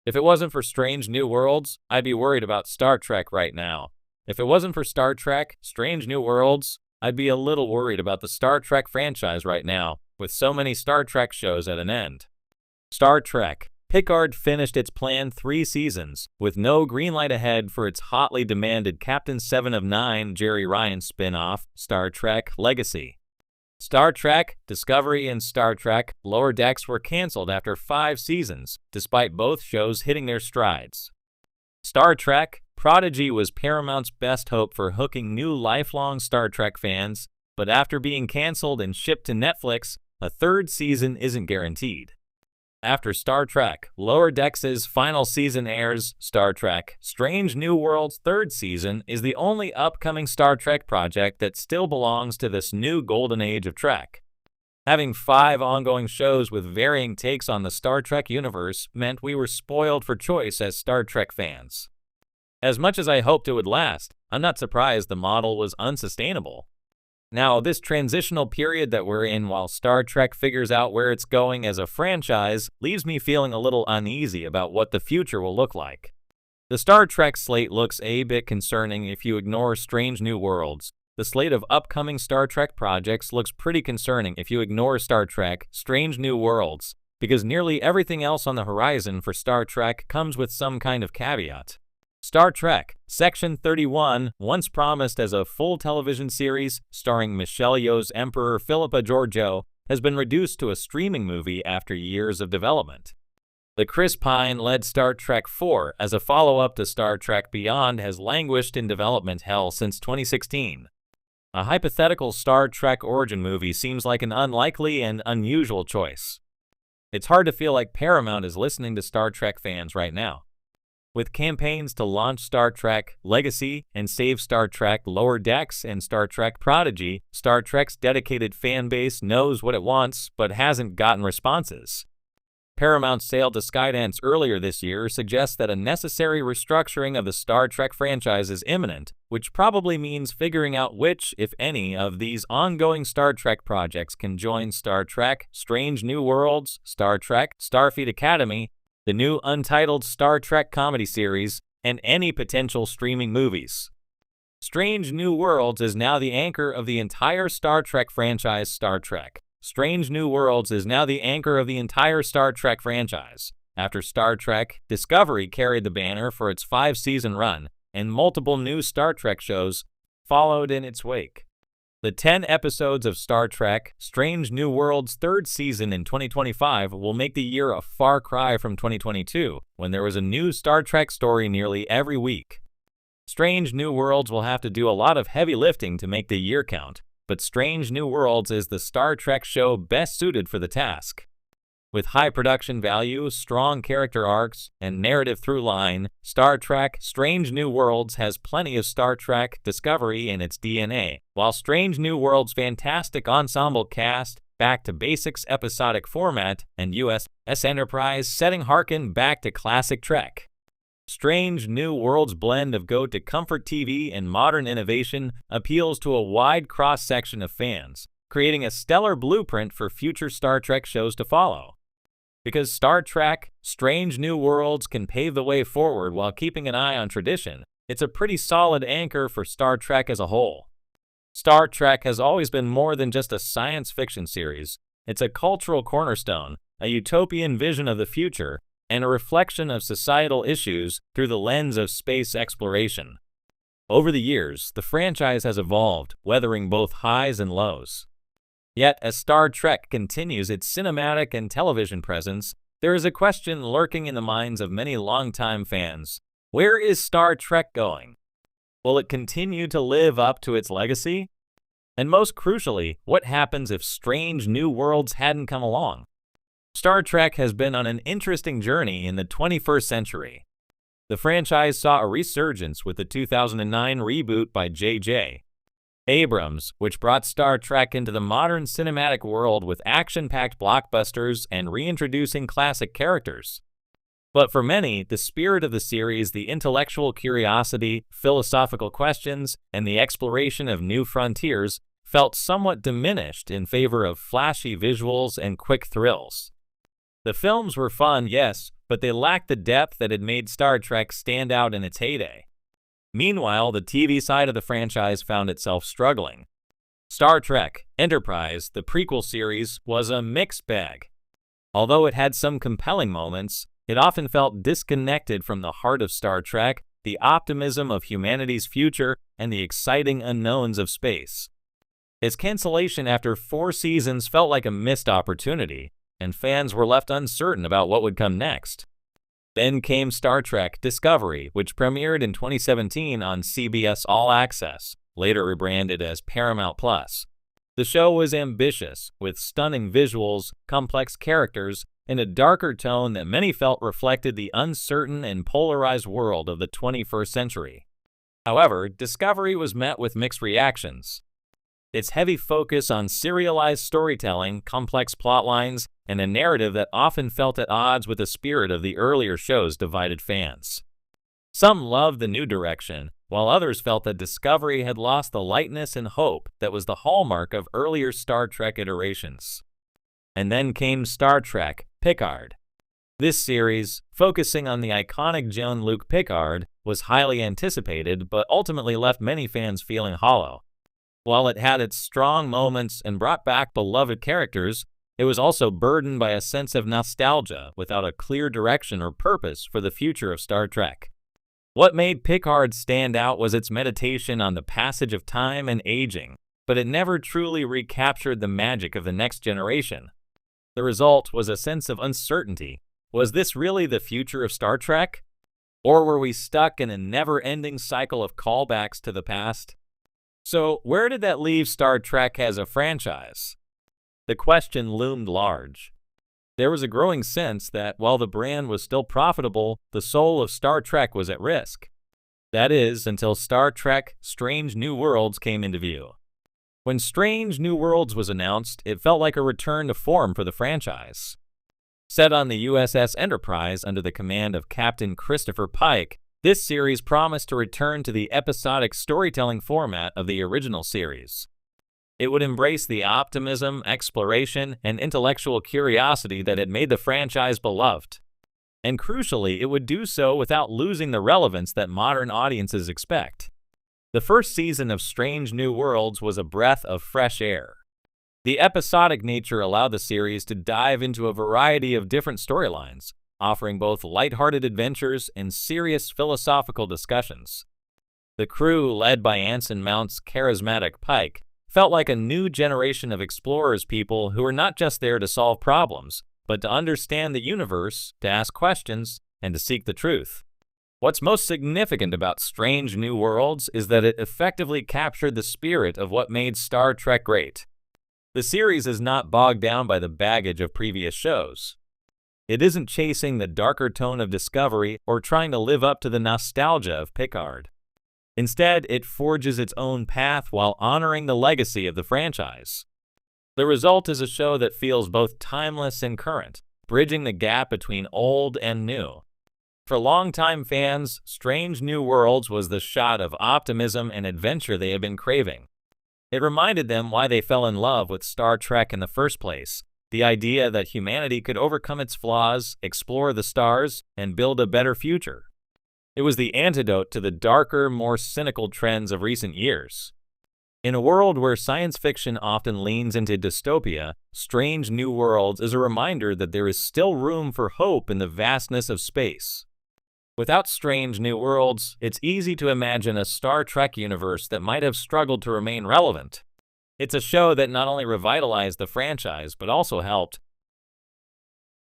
If it wasn't for Strange New Worlds, I'd be worried about Star Trek right now. If it wasn't for Star Trek, Strange New Worlds, I'd be a little worried about the Star Trek franchise right now, with so many Star Trek shows at an end. Star Trek. Picard finished its planned 3 seasons, with no green light ahead for its hotly demanded Captain 7 of 9 Jerry Ryan spin-off, Star Trek Legacy. Star Trek Discovery and Star Trek Lower Decks were canceled after 5 seasons, despite both shows hitting their strides. Star Trek Prodigy was Paramount's best hope for hooking new lifelong Star Trek fans, but after being canceled and shipped to Netflix, a 3rd season isn't guaranteed. After Star Trek Lower Decks' final season airs, Star Trek Strange New Worlds' 3rd season is the only upcoming Star Trek project that still belongs to this new golden age of Trek. Having 5 ongoing shows with varying takes on the Star Trek universe meant we were spoiled for choice as Star Trek fans. As much as I hoped it would last, I'm not surprised the model was unsustainable. Now, this transitional period that we're in while Star Trek figures out where it's going as a franchise leaves me feeling a little uneasy about what the future will look like. The Star Trek slate looks a bit concerning if you ignore Strange New Worlds. The slate of upcoming Star Trek projects looks pretty concerning if you ignore Star Trek Strange New Worlds, because nearly everything else on the horizon for Star Trek comes with some kind of caveat. Star Trek Section 31, once promised as a full television series starring Michelle Yeoh's Emperor Philippa Georgiou, has been reduced to a streaming movie after years of development. The Chris Pine-led Star Trek IV as a follow-up to Star Trek Beyond has languished in development hell since 2016. A hypothetical Star Trek origin movie seems like an unlikely and unusual choice. It's hard to feel like Paramount is listening to Star Trek fans right now. With campaigns to launch Star Trek Legacy and save Star Trek Lower Decks and Star Trek Prodigy, Star Trek's dedicated fan base knows what it wants but hasn't gotten responses. Paramount's sale to Skydance earlier this year suggests that a necessary restructuring of the Star Trek franchise is imminent, which probably means figuring out which, if any, of these ongoing Star Trek projects can join Star Trek Strange New Worlds, Star Trek Starfleet Academy, the new untitled Star Trek comedy series, and any potential streaming movies. Strange New Worlds is now the anchor of the entire Star Trek franchise. Star Trek Strange New Worlds is now the anchor of the entire Star Trek franchise, after Star Trek Discovery carried the banner for its 5-season run, and multiple new Star Trek shows followed in its wake. The 10 episodes of Star Trek Strange New Worlds' 3rd season in 2025 will make the year a far cry from 2022, when there was a new Star Trek story nearly every week. Strange New Worlds will have to do a lot of heavy lifting to make the year count, but Strange New Worlds is the Star Trek show best suited for the task. With high production value, strong character arcs, and narrative through line, Star Trek Strange New Worlds has plenty of Star Trek Discovery in its DNA, while Strange New Worlds' fantastic ensemble cast, back-to-basics episodic format, and USS Enterprise setting harken back to classic Trek. Strange New Worlds' blend of go-to-comfort TV and modern innovation appeals to a wide cross-section of fans, creating a stellar blueprint for future Star Trek shows to follow. Because Star Trek Strange New Worlds can pave the way forward while keeping an eye on tradition, it's a pretty solid anchor for Star Trek as a whole. Star Trek has always been more than just a science fiction series. It's a cultural cornerstone, a utopian vision of the future, and a reflection of societal issues through the lens of space exploration. Over the years, the franchise has evolved, weathering both highs and lows. Yet, as Star Trek continues its cinematic and television presence, there is a question lurking in the minds of many longtime fans. Where is Star Trek going? Will it continue to live up to its legacy? And most crucially, what happens if Strange New Worlds hadn't come along? Star Trek has been on an interesting journey in the 21st century. The franchise saw a resurgence with the 2009 reboot by J.J. Abrams, which brought Star Trek into the modern cinematic world with action-packed blockbusters and reintroducing classic characters. But for many, the spirit of the series, the intellectual curiosity, philosophical questions, and the exploration of new frontiers felt somewhat diminished in favor of flashy visuals and quick thrills. The films were fun, yes, but they lacked the depth that had made Star Trek stand out in its heyday. Meanwhile, the TV side of the franchise found itself struggling. Star Trek Enterprise, the prequel series, was a mixed bag. Although it had some compelling moments, it often felt disconnected from the heart of Star Trek, the optimism of humanity's future, and the exciting unknowns of space. Its cancellation after 4 seasons felt like a missed opportunity, and fans were left uncertain about what would come next. Then came Star Trek Discovery, which premiered in 2017 on CBS All Access, later rebranded as Paramount+. The show was ambitious, with stunning visuals, complex characters, and a darker tone that many felt reflected the uncertain and polarized world of the 21st century. However, Discovery was met with mixed reactions. Its heavy focus on serialized storytelling, complex plotlines, and a narrative that often felt at odds with the spirit of the earlier shows divided fans. Some loved the new direction, while others felt that Discovery had lost the lightness and hope that was the hallmark of earlier Star Trek iterations. And then came Star Trek Picard. This series, focusing on the iconic Jean-Luc Picard, was highly anticipated but ultimately left many fans feeling hollow. While it had its strong moments and brought back beloved characters, it was also burdened by a sense of nostalgia without a clear direction or purpose for the future of Star Trek. What made Picard stand out was its meditation on the passage of time and aging, but it never truly recaptured the magic of the next generation. The result was a sense of uncertainty. Was this really the future of Star Trek? Or were we stuck in a never-ending cycle of callbacks to the past? So, where did that leave Star Trek as a franchise? The question loomed large. There was a growing sense that while the brand was still profitable, the soul of Star Trek was at risk. That is, until Star Trek Strange New Worlds came into view. When Strange New Worlds was announced, it felt like a return to form for the franchise. Set on the USS Enterprise under the command of Captain Christopher Pike, this series promised to return to the episodic storytelling format of the original series. It would embrace the optimism, exploration, and intellectual curiosity that had made the franchise beloved. And crucially, it would do so without losing the relevance that modern audiences expect. The first season of Strange New Worlds was a breath of fresh air. The episodic nature allowed the series to dive into a variety of different storylines, offering both lighthearted adventures and serious philosophical discussions. The crew, led by Anson Mount's charismatic Pike, felt like a new generation of explorers, people who were not just there to solve problems, but to understand the universe, to ask questions, and to seek the truth. What's most significant about Strange New Worlds is that it effectively captured the spirit of what made Star Trek great. The series is not bogged down by the baggage of previous shows. It isn't chasing the darker tone of Discovery or trying to live up to the nostalgia of Picard. Instead, it forges its own path while honoring the legacy of the franchise. The result is a show that feels both timeless and current, bridging the gap between old and new. For longtime fans, Strange New Worlds was the shot of optimism and adventure they had been craving. It reminded them why they fell in love with Star Trek in the first place, the idea that humanity could overcome its flaws, explore the stars, and build a better future. It was the antidote to the darker, more cynical trends of recent years. In a world where science fiction often leans into dystopia, Strange New Worlds is a reminder that there is still room for hope in the vastness of space. Without Strange New Worlds, it's easy to imagine a Star Trek universe that might have struggled to remain relevant. It's a show that not only revitalized the franchise, but also helped,